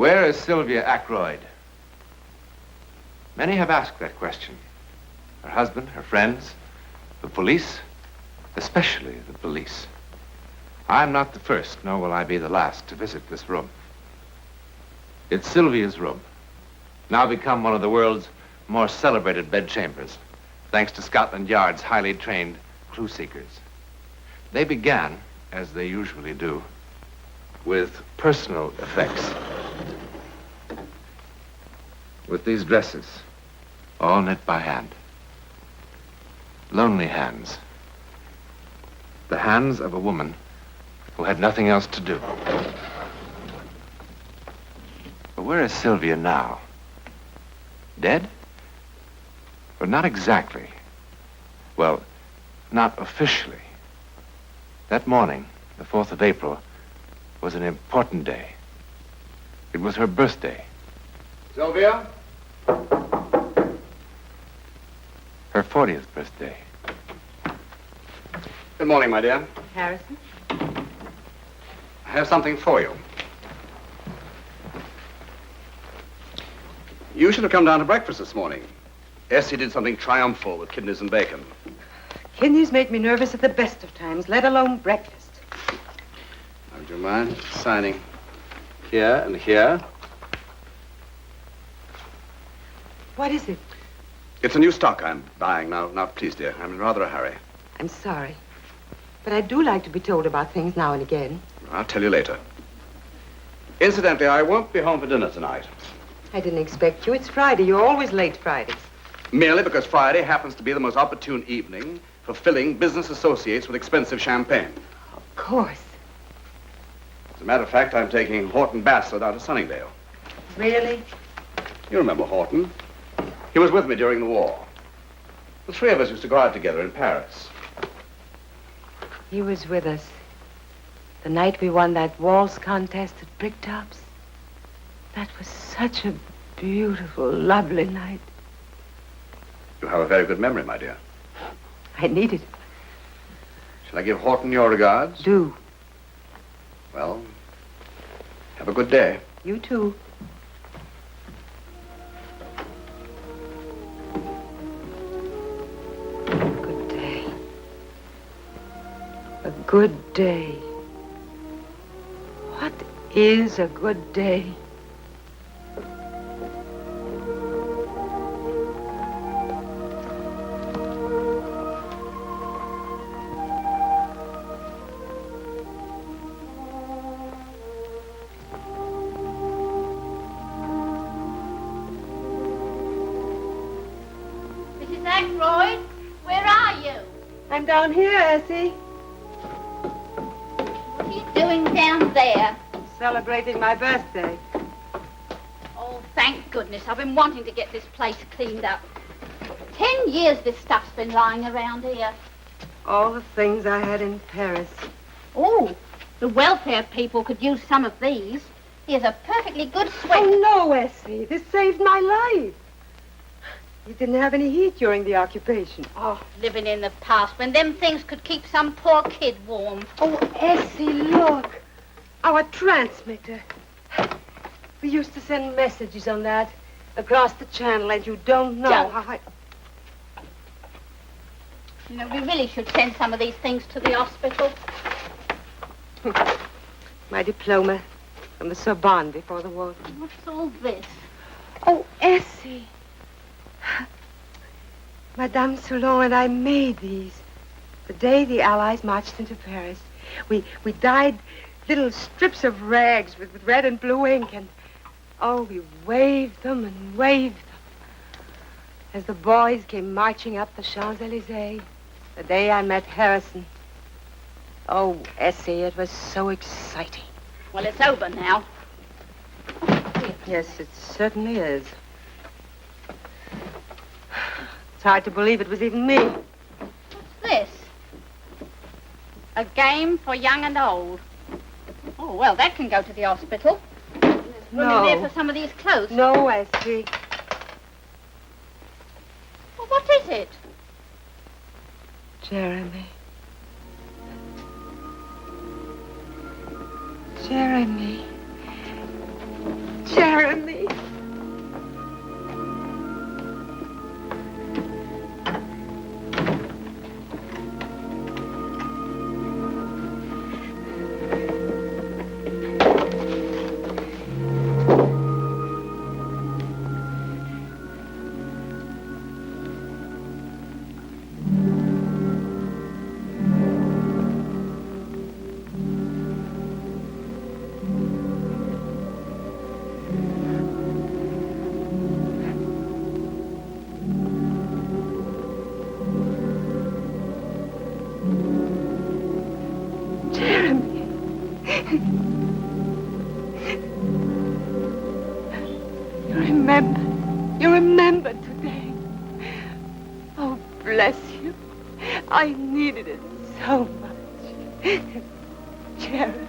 Where is Sylvia Ackroyd? Many have asked that question. Her husband, her friends, the police, especially the police. I'm not the first, nor will I be the last to visit this room. It's Sylvia's room, now become one of the world's more celebrated bedchambers, thanks to Scotland Yard's highly trained clue seekers. They began, as they usually do, with personal effects. With these dresses, all knit by hand. Lonely hands. The hands of a woman who had nothing else to do. But where is Sylvia now? Dead? But not exactly. Well, not officially. That morning, the 4th of April, was an important day. It was her birthday. Sylvia? Her 40th birthday. Good morning, my dear. Harrison? I have something for you. You should have come down to breakfast this morning. Essie did something triumphal with kidneys and bacon. Kidneys make me nervous at the best of times, let alone breakfast. Would you mind signing here and here? What is it? It's a new stock I'm buying now. Now, please, dear, I'm in rather a hurry. I'm sorry. But I do like to be told about things now and again. I'll tell you later. Incidentally, I won't be home for dinner tonight. I didn't expect you. It's Friday. You're always late Fridays. Merely because Friday happens to be the most opportune evening for filling business associates with expensive champagne. Of course. As a matter of fact, I'm taking Horton Bassler down to Sunningdale. Really? You remember Horton? He was with me during the war. The three of us used to go out together in Paris. He was with us the night we won that waltz contest at Bricktop's. That was such a beautiful, lovely night. You have a very good memory, my dear. I need it. Shall I give Horton your regards? Do. Well, have a good day. You too. Good day. A good day. What is a good day? Mrs. Ackroyd, where are you? I'm down here, Essie. What are you doing down there? Celebrating my birthday. Oh, thank goodness. I've been wanting to get this place cleaned up. 10 years this stuff's been lying around here. All the things I had in Paris. Oh, the welfare people could use some of these. Here's a perfectly good sweat. Oh, no, Essie. This saved my life. You didn't have any heat during the occupation. Oh, living in the past when them things could keep some poor kid warm. Oh, Essie, look. Our transmitter. We used to send messages on that across the channel, and you don't know Don't. how You know, we really should send some of these things to the hospital. My diploma from the Sorbonne before the war. What's all this? Oh, Essie. Madame Soulon and I made these the day the Allies marched into Paris. We dyed little strips of rags with red and blue ink, and we waved them and waved them as the boys came marching up the Champs-Élysées the day I met Harrison. Oh, Essie, it was so exciting. Well, it's over now. Yes, it certainly is. It's hard to believe it was even me. What's this? A game for young and old. Oh, well, that can go to the hospital. There's room in there for some of these clothes. No, Essie. Well, what is it? Jeremy. Jeremy. Jeremy. Jeremy. You remember. You remembered today. Oh, bless you. I needed it so much. Jeremy,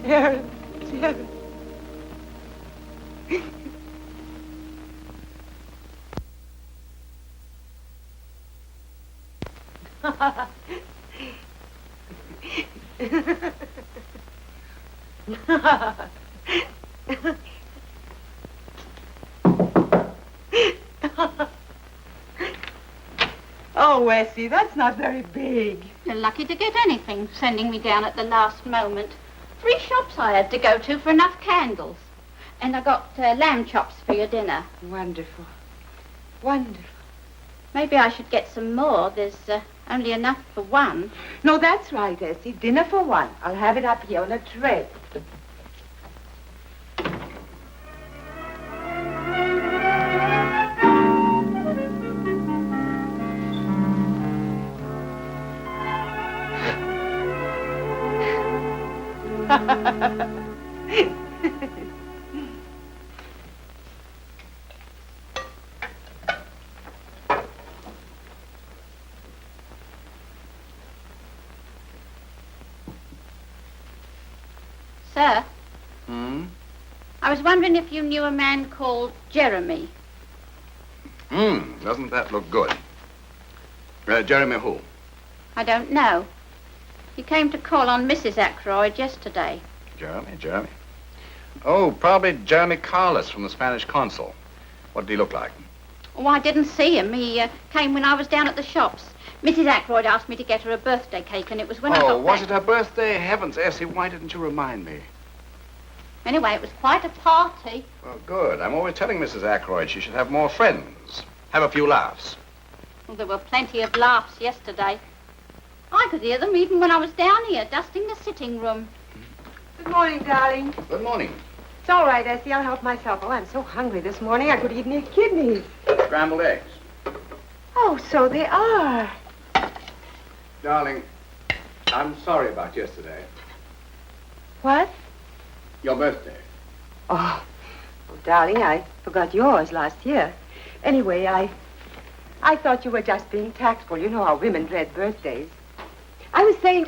Jeremy, Jeremy. Oh, Wessie, that's not very big. You're lucky to get anything, sending me down at the last moment. 3 shops I had to go to for enough candles. And I got lamb chops for your dinner. Wonderful. Wonderful. Maybe I should get some more. There's only enough for one. No, that's right, Essie. Dinner for one. I'll have it up here on a tray. Sir, Hmm? I was wondering if you knew a man called Jeremy. Doesn't that look good? Jeremy who? I don't know. He came to call on Mrs. Ackroyd yesterday. Jeremy. Oh, probably Jeremy Carlos from the Spanish consul. What did he look like? Oh, I didn't see him. He came when I was down at the shops. Mrs. Ackroyd asked me to get her a birthday cake, and it was when I got was back. it her birthday? Heavens, Essie, why didn't you remind me? Anyway, it was quite a party. Well, good. I'm always telling Mrs. Ackroyd she should have more friends. Have a few laughs. Well, there were plenty of laughs yesterday. I could hear them even when I was down here, dusting the sitting room. Good morning, darling. Good morning. It's all right, Essie. I'll help myself. Oh, I'm so hungry this morning I could eat me kidneys. Scrambled eggs. Oh, so they are. Darling, I'm sorry about yesterday. What? Your birthday. Oh, darling, I forgot yours last year. Anyway, I thought you were just being tactful. You know how women dread birthdays. I was thinking,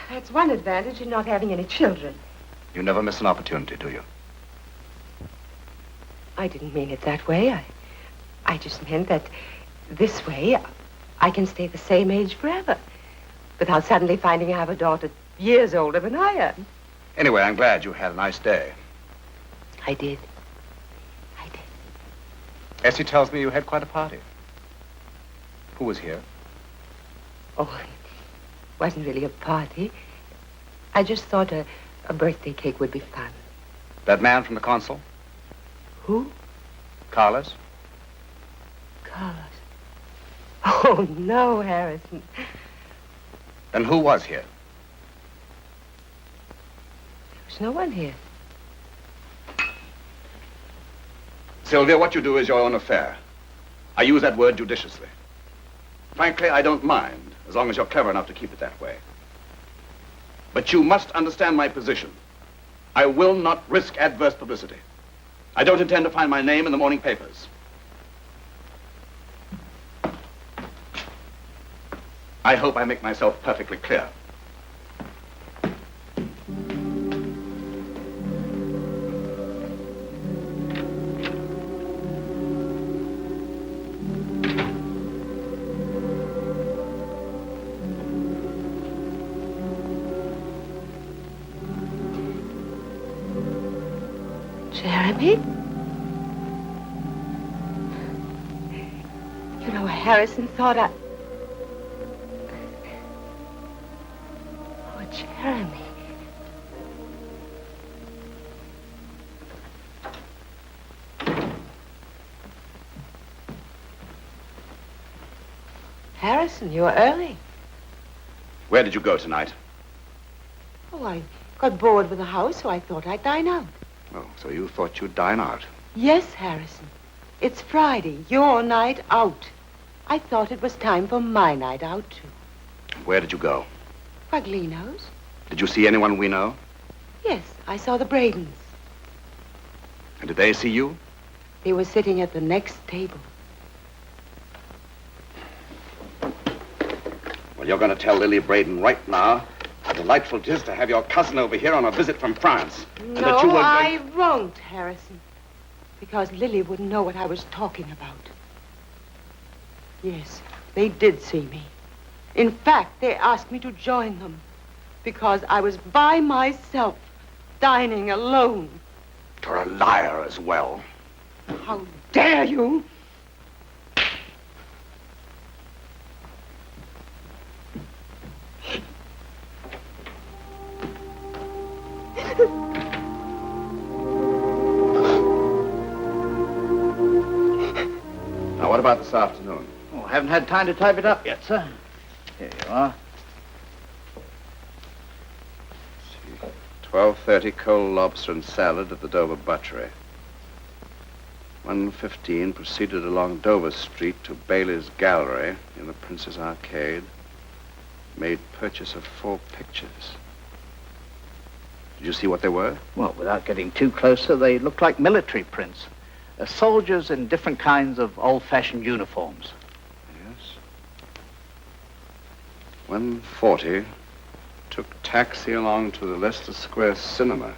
that's one advantage in not having any children. You never miss an opportunity, do you? I didn't mean it that way. I just meant that this way I can stay the same age forever without suddenly finding I have a daughter years older than I am. Anyway, I'm glad you had a nice day. I did. Essie tells me you had quite a party. Who was here? Oh, it wasn't really a party. I just thought a birthday cake would be fun. That man from the consul? Who? Carlos? Carlos. Oh, no, Harrison. Then who was here? There's no one here. Sylvia, what you do is your own affair. I use that word judiciously. Frankly, I don't mind, as long as you're clever enough to keep it that way. But you must understand my position. I will not risk adverse publicity. I don't intend to find my name in the morning papers. I hope I make myself perfectly clear. Jeremy? You know, Harrison thought I... Oh, Jeremy. Harrison, you're early. Where did you go tonight? Oh, I got bored with the house, so I thought I'd dine out. Oh, so you thought you'd dine out. Yes, Harrison. It's Friday, your night out. I thought it was time for my night out, too. Where did you go? Paglino's? Did you see anyone we know? Yes, I saw the Bradens. And did they see you? They were sitting at the next table. Well, you're going to tell Lily Braden right now how delightful it is to have your cousin over here on a visit from France. And No, that you were... I won't, Harrison. Because Lily wouldn't know what I was talking about. Yes, they did see me. In fact, they asked me to join them. Because I was by myself, dining alone. You're a liar as well. How dare you? Now, what about this afternoon? Oh, haven't had time to type it up yet, sir. Here you are. 12:30 cold lobster and salad at the Dover Butchery. 1:15 proceeded along Dover Street to Bailey's Gallery in the Princess Arcade. Made purchase of 4 pictures. Did you see what they were? Well, without getting too close, sir, they looked like military prints. Soldiers in different kinds of old-fashioned uniforms. Yes. 1:40 took taxi along to the Leicester Square Cinema.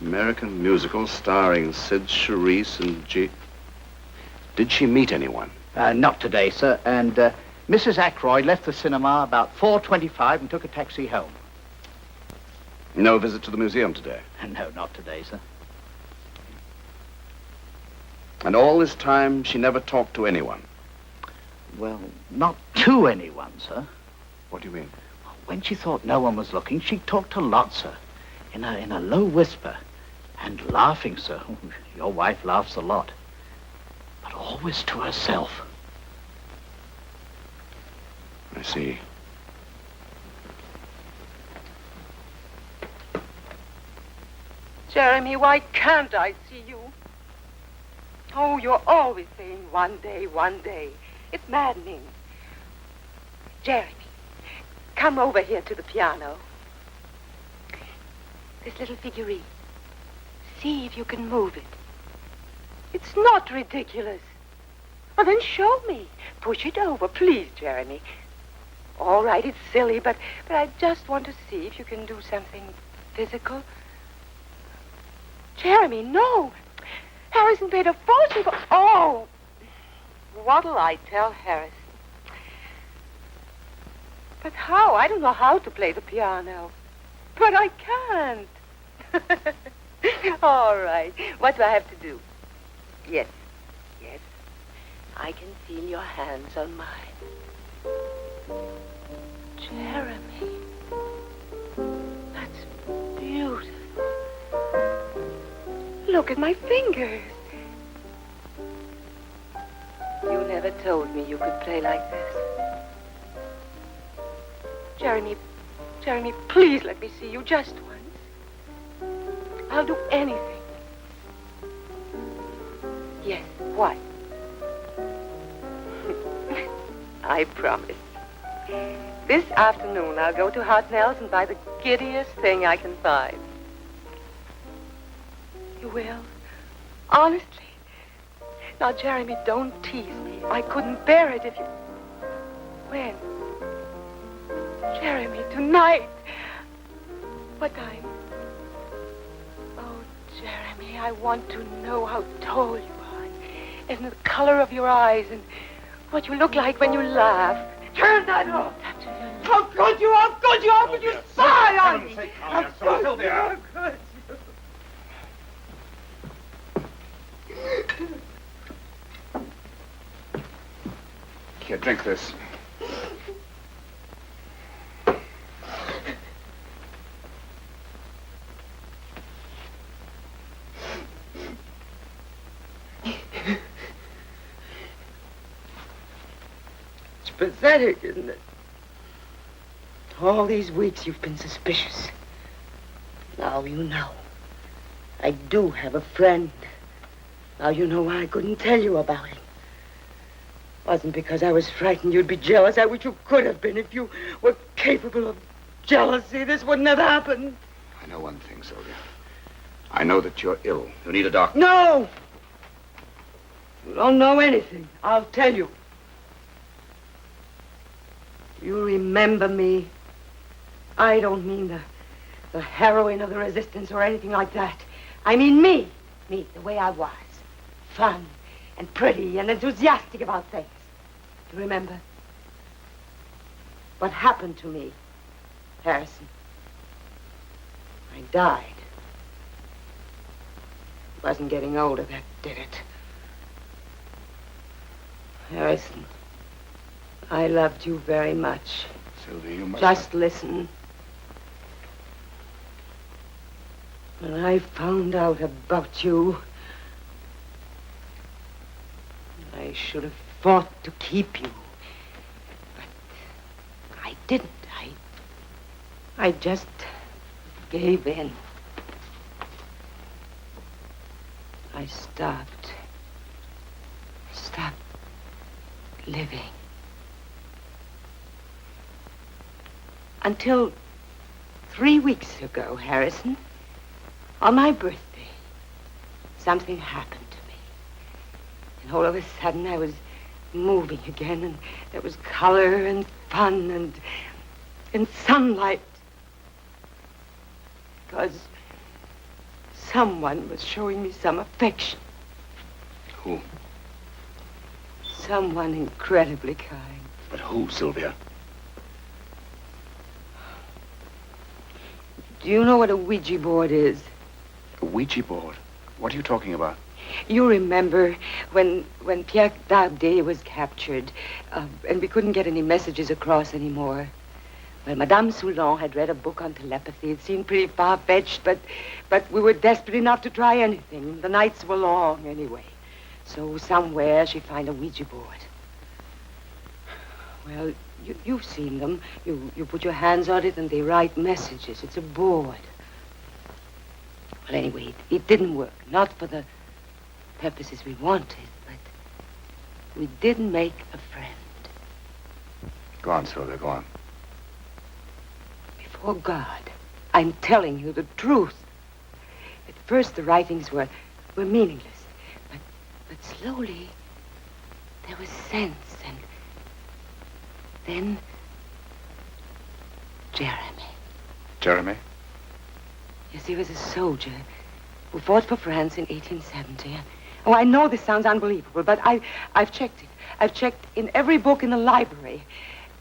American musical starring Sid Charisse and G. Did she meet anyone? Not today, sir. And Mrs. Ackroyd left the cinema about 4:25 and took a taxi home. No visit to the museum today. No, not today, sir. And all this time, she never talked to anyone. Well, not to anyone, sir. What do you mean? When she thought no one was looking, she talked a lot, sir. In a low whisper. And laughing, sir. Your wife laughs a lot. But always to herself. I see. Jeremy, why can't I see you? Oh, you're always saying one day, one day. It's maddening. Jeremy, come over here to the piano. This little figurine. See if you can move it. It's not ridiculous. Well, then show me. Push it over, please, Jeremy. All right, it's silly, but I just want to see if you can do something physical. Jeremy, no. Harrison paid a fortune for... Oh! What'll I tell Harrison? But how? I don't know how to play the piano. But I can't. All right. What do I have to do? Yes. Yes. I can feel your hands on mine. Jeremy. That's beautiful. Look at my fingers. You never told me you could play like this. Jeremy, please let me see you just once. I'll do anything. Yes, what? I promise. This afternoon, I'll go to Hartnell's and buy the giddiest thing I can find. You will? Honestly? Now, Jeremy, don't tease me. I couldn't bear it if you... When? Jeremy, tonight. What time? Oh, Jeremy, I want to know how tall you are. And the color of your eyes and what you look like when you laugh. Turn that off. How good you are, how good you are, but you sigh on me. How good you are, good. Here, drink this. It's pathetic, isn't it? All these weeks you've been suspicious. Now you know. I do have a friend. Now you know why I couldn't tell you about him. It wasn't because I was frightened you'd be jealous. I wish you could have been. If you were capable of jealousy, this wouldn't have happened. I know one thing, Sylvia. I know that you're ill. You need a doctor. No! You don't know anything. I'll tell you. You remember me. I don't mean the heroine of the resistance or anything like that. I mean me. Me, the way I was. Fun and pretty and enthusiastic about things. Do you remember? What happened to me, Harrison? I died. It wasn't getting older that did it. Harrison, I loved you very much. Sylvia, you must... Just listen. When I found out about you, I should have fought to keep you. But I didn't. I just gave in. I stopped living. Until 3 weeks ago, Harrison, on my birthday, something happened to me. And all of a sudden, I was moving again, and there was color and fun and sunlight. Because someone was showing me some affection. Who? Someone incredibly kind. But who, Sylvia? Do you know what a Ouija board is? A Ouija board? What are you talking about? You remember when Pierre Dardet was captured, and we couldn't get any messages across anymore. Well, Madame Soulon had read a book on telepathy. It seemed pretty far-fetched, but we were desperate enough to try anything. The nights were long anyway. So somewhere she'd find a Ouija board. Well, you've seen them. You put your hands on it and they write messages. It's a board. Well, anyway, it didn't work. Not for the purposes we wanted, but we did make a friend. Go on, Sylvia, go on. Before God, I'm telling you the truth. At first, the writings were meaningless. But slowly, there was sense, and then Jeremy. Jeremy? Yes, he was a soldier who fought for France in 1870. Oh, I know this sounds unbelievable, but I've checked it. I've checked in every book in the library.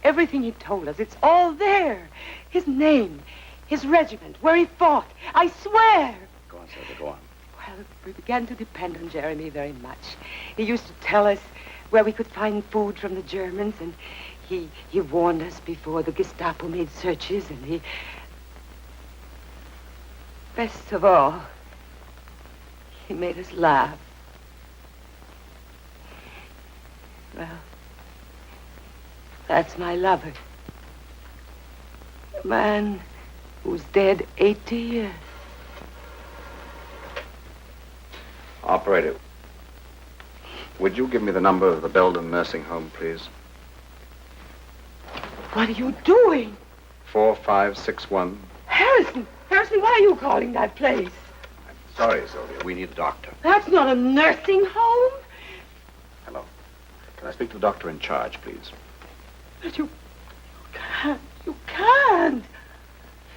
Everything he told us, it's all there. His name, his regiment, where he fought. I swear. Go on, Sylvia, go on. Well, we began to depend on Jeremy very much. He used to tell us where we could find food from the Germans, and he warned us before the Gestapo made searches, and he... Best of all, he made us laugh. Well, that's my lover. A man who's dead 80 years. Operator, would you give me the number of the Belden nursing home, please? What are you doing? 4561. Harrison, why are you calling that place? I'm sorry, Sylvia. We need a doctor. That's not a nursing home. Hello. Can I speak to the doctor in charge, please? But you can't.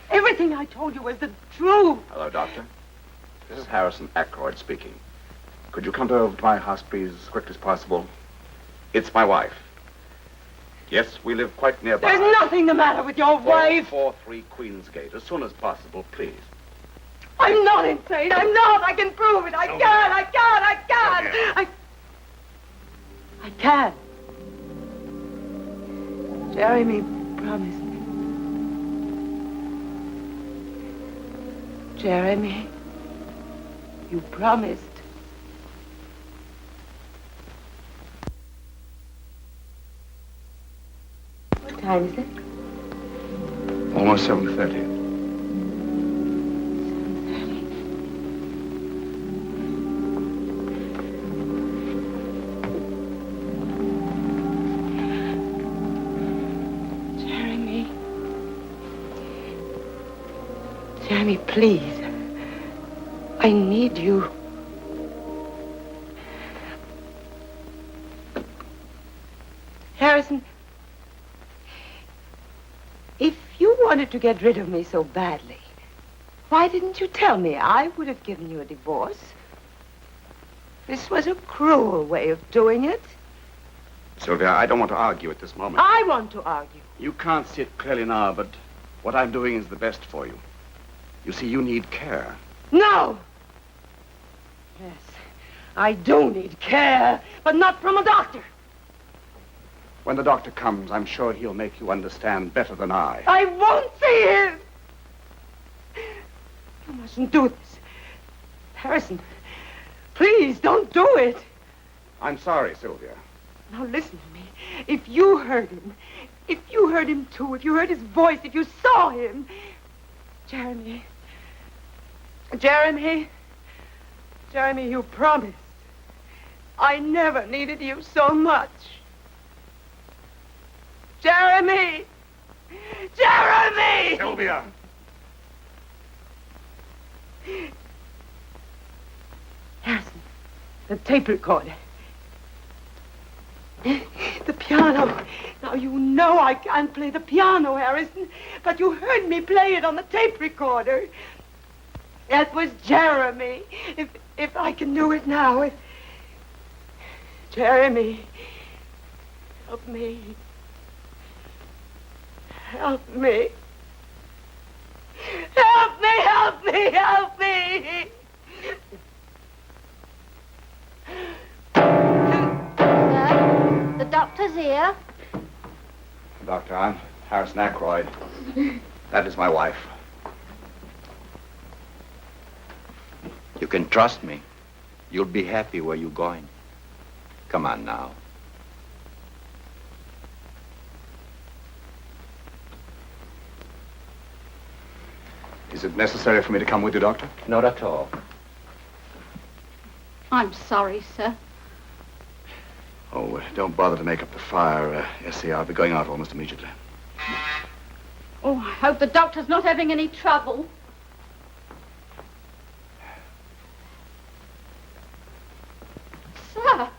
Everything I told you was the truth. Hello, doctor. This is Harrison Ackroyd speaking. Could you come over to my house, please, as quick as possible? It's my wife. Yes, we live quite nearby. There's nothing the matter with your wife. 443 Queensgate, as soon as possible, please. I'm not insane. I'm not. I can prove it. I can. I can. Sylvia. I can. Jeremy, promise me. Jeremy, you promised. What time is it? Almost 7:30. Jeremy. Jeremy, please. I need you. Harrison, if you wanted to get rid of me so badly, why didn't you tell me? I would have given you a divorce. This was a cruel way of doing it. Sylvia, I don't want to argue at this moment. I want to argue. You can't see it clearly now, but what I'm doing is the best for you. You see, you need care. No! Yes, I do need care, but not from a doctor. When the doctor comes, I'm sure he'll make you understand better than I. I won't see him! You mustn't do this. Harrison, please don't do it. I'm sorry, Sylvia. Now listen to me. If you heard him too, if you heard his voice, if you saw him, Jeremy, you promised. I never needed you so much. Jeremy! Sylvia! Harrison, the tape recorder. The piano. Now, you know I can't play the piano, Harrison, but you heard me play it on the tape recorder. That was Jeremy. If I can do it now. Jeremy, help me. Help me. Help me, help me, help me. Sir, the doctor's here. Doctor, I'm Harrison Ackroyd. That is my wife. You can trust me. You'll be happy where you're going. Come on now. Is it necessary for me to come with you, Doctor? Not at all. I'm sorry, sir. Oh, don't bother to make up the fire. Essie, I'll be going out almost immediately. Oh, I hope the doctor's not having any trouble. Sir.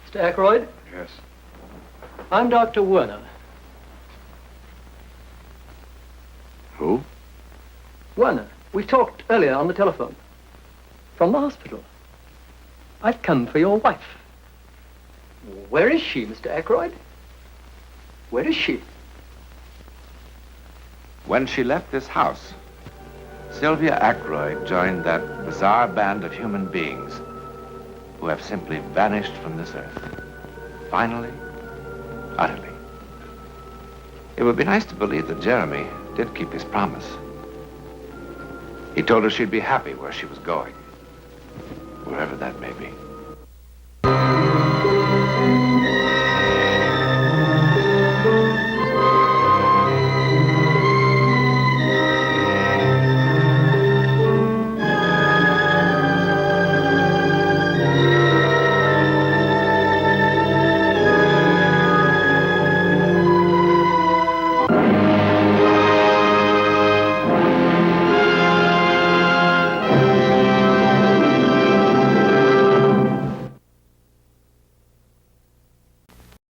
Mr. Ackroyd, Yes. I'm Dr. Werner. Who? Werner, we talked earlier on the telephone. From the hospital. I've come for your wife. Where is she, Mr. Ackroyd? Where is she? When she left this house, Sylvia Ackroyd joined that bizarre band of human beings who have simply vanished from this earth. Finally, utterly. It would be nice to believe that Jeremy did keep his promise. He told her she'd be happy where she was going, wherever that may be.